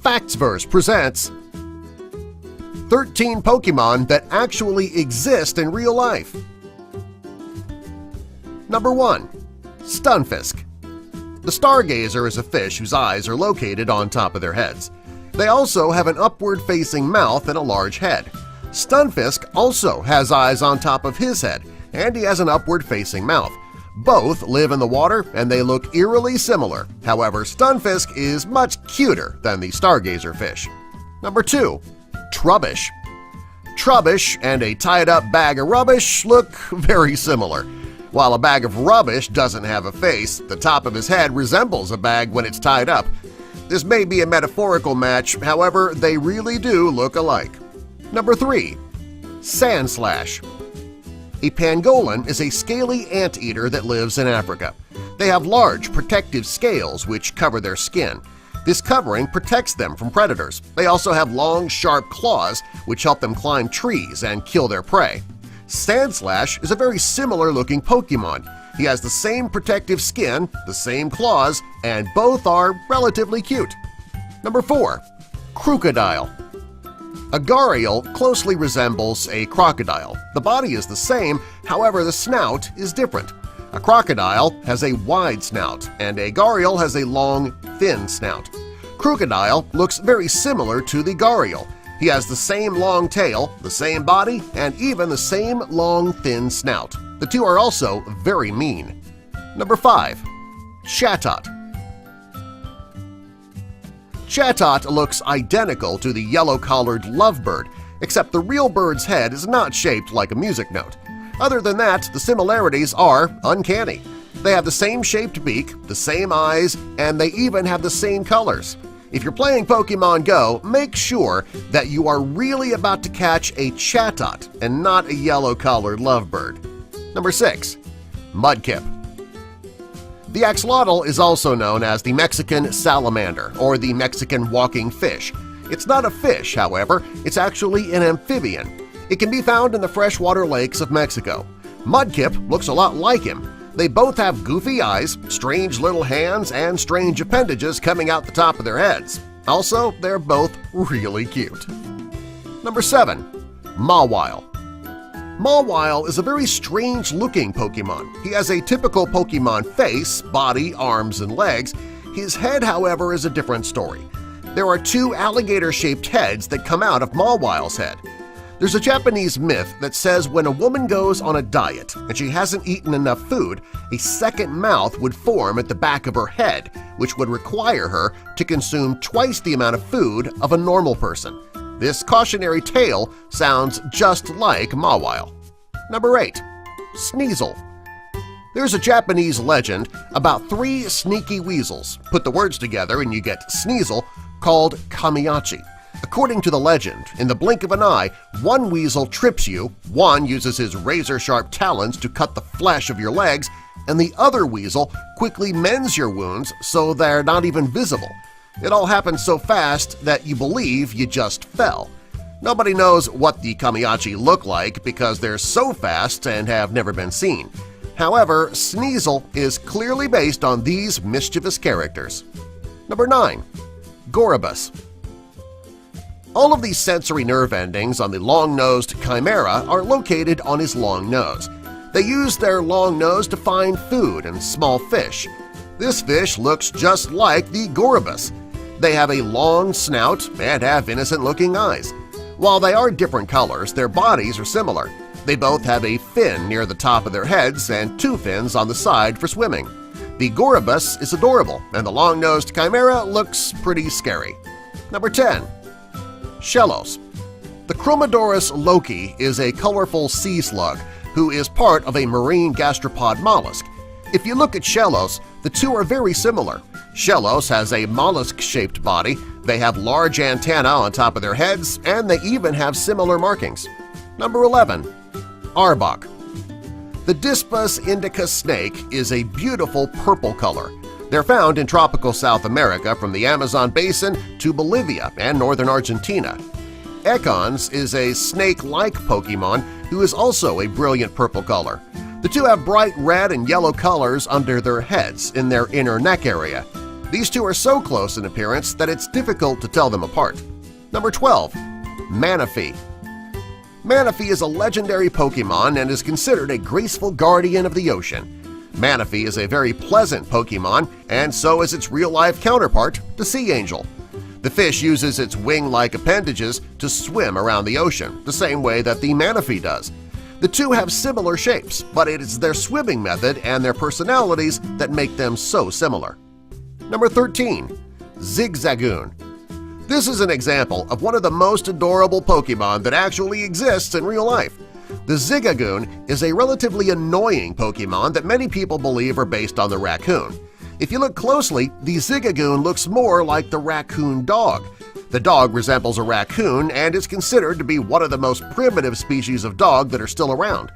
Factsverse presents 13 Pokemon that actually exist in real life. Number 1. Stunfisk. The Stargazer is a fish whose eyes are located on top of their heads. They also have an upward-facing mouth and a large head. Stunfisk also has eyes on top of his head, and he has an upward-facing mouth. Both live in the water and they look eerily similar. However, Stunfisk is much cuter than the Stargazer fish. Number 2. Trubbish. Trubbish and a tied-up bag of rubbish look very similar. While a bag of rubbish doesn't have a face, the top of his head resembles a bag when it's tied up. This may be a metaphorical match, however, they really do look alike. Number 3. Sandslash. A pangolin is a scaly anteater that lives in Africa. They have large protective scales which cover their skin. This covering protects them from predators. They also have long, sharp claws which help them climb trees and kill their prey. Sandslash is a very similar-looking Pokemon. He has the same protective skin, the same claws, and both are relatively cute. Number 4. Krookodile. A gharial closely resembles a crocodile. The body is the same, however the snout is different. A crocodile has a wide snout, and a gharial has a long, thin snout. Krookodile looks very similar to the gharial. He has the same long tail, the same body, and even the same long, thin snout. The two are also very mean. Number 5. Chatot. Chatot looks identical to the yellow-collared lovebird, except the real bird's head is not shaped like a music note. Other than that, the similarities are uncanny. They have the same shaped beak, the same eyes, and they even have the same colors. If you're playing Pokemon Go, make sure that you are really about to catch a Chatot and not a yellow-collared lovebird. Number 6. Mudkip. The axolotl is also known as the Mexican salamander or the Mexican walking fish. It's not a fish, however, it's actually an amphibian. It can be found in the freshwater lakes of Mexico. Mudkip looks a lot like him. They both have goofy eyes, strange little hands, and strange appendages coming out the top of their heads. Also, they're both really cute. Number 7. Mawile. Mawile is a very strange-looking Pokemon. He has a typical Pokemon face, body, arms, and legs. His head, however, is a different story. There are 2 alligator-shaped heads that come out of Mawile's head. There's a Japanese myth that says when a woman goes on a diet and she hasn't eaten enough food, a second mouth would form at the back of her head, which would require her to consume twice the amount of food of a normal person. This cautionary tale sounds just like Mawile. Number 8. Sneasel. There's a Japanese legend about 3 sneaky weasels. Put the words together and you get Sneasel, called Kamiachi. According to the legend, in the blink of an eye, one weasel trips you, one uses his razor-sharp talons to cut the flesh of your legs, and the other weasel quickly mends your wounds so they're not even visible. It all happens so fast that you believe you just fell. Nobody knows what the Kamiachi look like because they're so fast and have never been seen. However, Sneasel is clearly based on these mischievous characters. Number 9. Gorobus. All of these sensory nerve endings on the long-nosed Chimera are located on his long nose. They use their long nose to find food and small fish. This fish looks just like the Gorobus. They have a long snout and have innocent-looking eyes. While they are different colors, their bodies are similar. They both have a fin near the top of their heads and 2 fins on the side for swimming. The Gorobus is adorable, and the long-nosed Chimera looks pretty scary. Number 10. Shellos. The Chromodorus loki is a colorful sea slug who is part of a marine gastropod mollusk. If you look at Shellos, the two are very similar. Shellos has a mollusk-shaped body, they have large antennae on top of their heads, and they even have similar markings. Number 11. Arbok. The Dispus indica snake is a beautiful purple color. They're found in tropical South America from the Amazon basin to Bolivia and northern Argentina. Ekans is a snake-like Pokemon who is also a brilliant purple color. The two have bright red and yellow colors under their heads in their inner neck area. These two are so close in appearance that it's difficult to tell them apart. Number 12. Manaphy. Manaphy is a legendary Pokemon and is considered a graceful guardian of the ocean. Manaphy is a very pleasant Pokemon, and so is its real-life counterpart, the Sea Angel. The fish uses its wing-like appendages to swim around the ocean, the same way that the Manaphy does. The two have similar shapes, but it is their swimming method and their personalities that make them so similar. Number 13. Zigzagoon. This is an example of one of the most adorable Pokemon that actually exists in real life. The Zigzagoon is a relatively annoying Pokemon that many people believe are based on the raccoon. If you look closely, the Zigzagoon looks more like the raccoon dog. The dog resembles a raccoon and is considered to be one of the most primitive species of dog that are still around.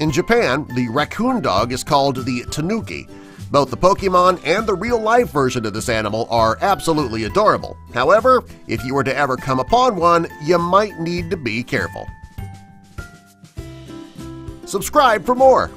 In Japan, the raccoon dog is called the Tanuki. Both the Pokemon and the real-life version of this animal are absolutely adorable. However, if you were to ever come upon one, you might need to be careful. Subscribe for more!